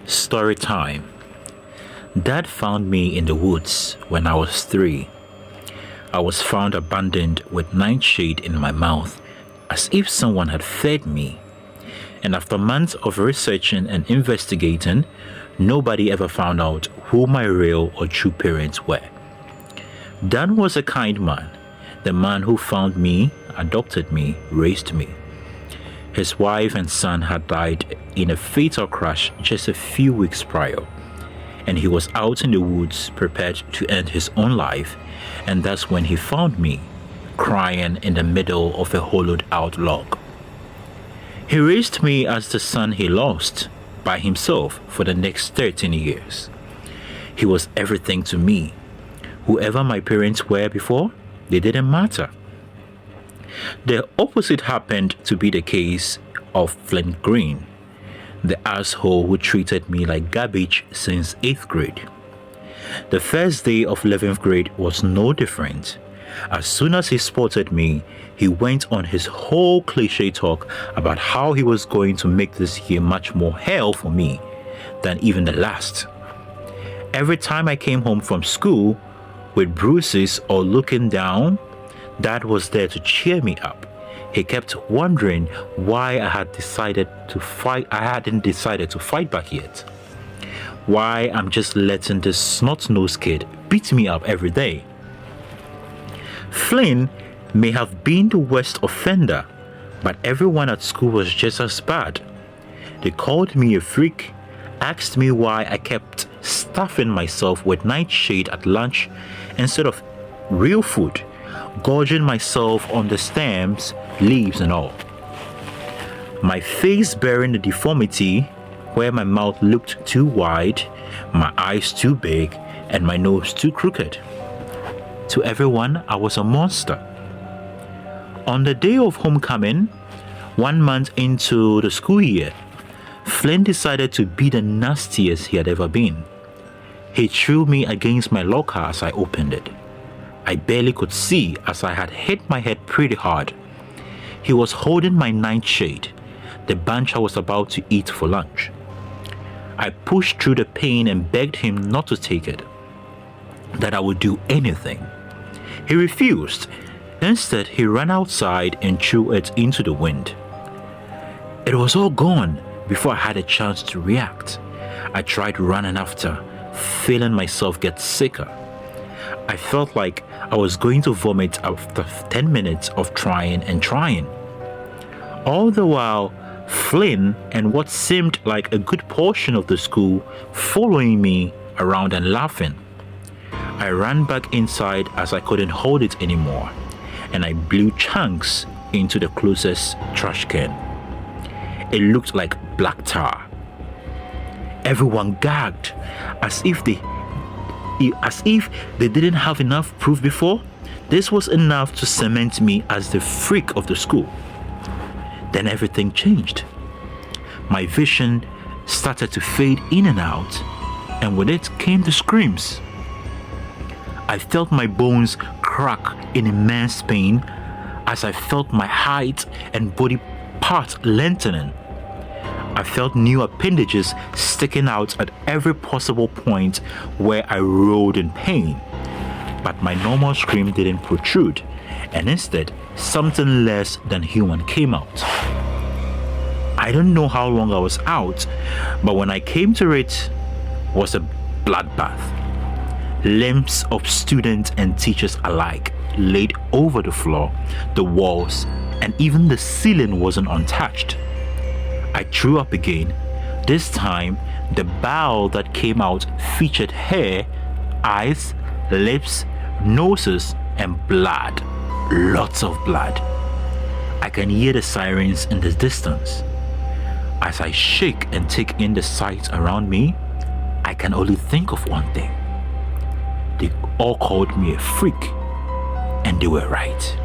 Story time. Dad found me in the woods when I was 3. I was found abandoned with nightshade in my mouth, as if someone had fed me. And after months of researching and investigating, nobody ever found out who my real or true parents were. Dad was a kind man. The man who found me, adopted me, raised me. His wife and son had died in a fatal crash just a few weeks prior, and he was out in the woods prepared to end his own life, and that's when he found me, crying in the middle of a hollowed out log. He raised me as the son he lost, by himself for the next 13 years. He was everything to me. Whoever my parents were before, they didn't matter. The opposite happened to be the case of Flint Green, the asshole who treated me like garbage since 8th grade. The first day of 11th grade was no different. As soon as he spotted me, he went on his whole cliche talk about how he was going to make this year much more hell for me than even the last. Every time I came home from school with bruises or looking down, Dad was there to cheer me up. He kept wondering why I hadn't decided to fight back yet. Why I'm just letting this snot-nosed kid beat me up every day. Flynn may have been the worst offender, but everyone at school was just as bad. They called me a freak, asked me why I kept stuffing myself with nightshade at lunch instead of real food, gorging myself on the stems, leaves and all. My face bearing the deformity where my mouth looked too wide, my eyes too big, and my nose too crooked. To everyone, I was a monster. On the day of homecoming, 1 month into the school year, Flynn decided to be the nastiest he had ever been. He threw me against my locker as I opened it. I barely could see as I had hit my head pretty hard. He was holding my nightshade, the bunch I was about to eat for lunch. I pushed through the pain and begged him not to take it, that I would do anything. He refused. Instead, he ran outside and threw it into the wind. It was all gone before I had a chance to react. I tried running after, feeling myself get sicker. I felt like I was going to vomit after 10 minutes of trying and trying. All the while, Flynn and what seemed like a good portion of the school following me around and laughing. I ran back inside as I couldn't hold it anymore, and I blew chunks into the closest trash can. It looked like black tar. Everyone gagged as if they didn't have enough proof before. This was enough to cement me as the freak of the school. Then everything changed. My vision started to fade in and out, and with it came the screams. I felt my bones crack in immense pain as I felt my height and body parts lengthening. I felt new appendages sticking out at every possible point where I rolled in pain. But my normal scream didn't protrude, and instead, something less than human came out. I don't know how long I was out, but when I came to it, was a bloodbath. Limbs of students and teachers alike laid over the floor, the walls, and even the ceiling wasn't untouched. I threw up again. This time, the bowel that came out featured hair, eyes, lips, noses, and blood. Lots of blood. I can hear the sirens in the distance. As I shake and take in the sights around me, I can only think of one thing. They all called me a freak, and they were right.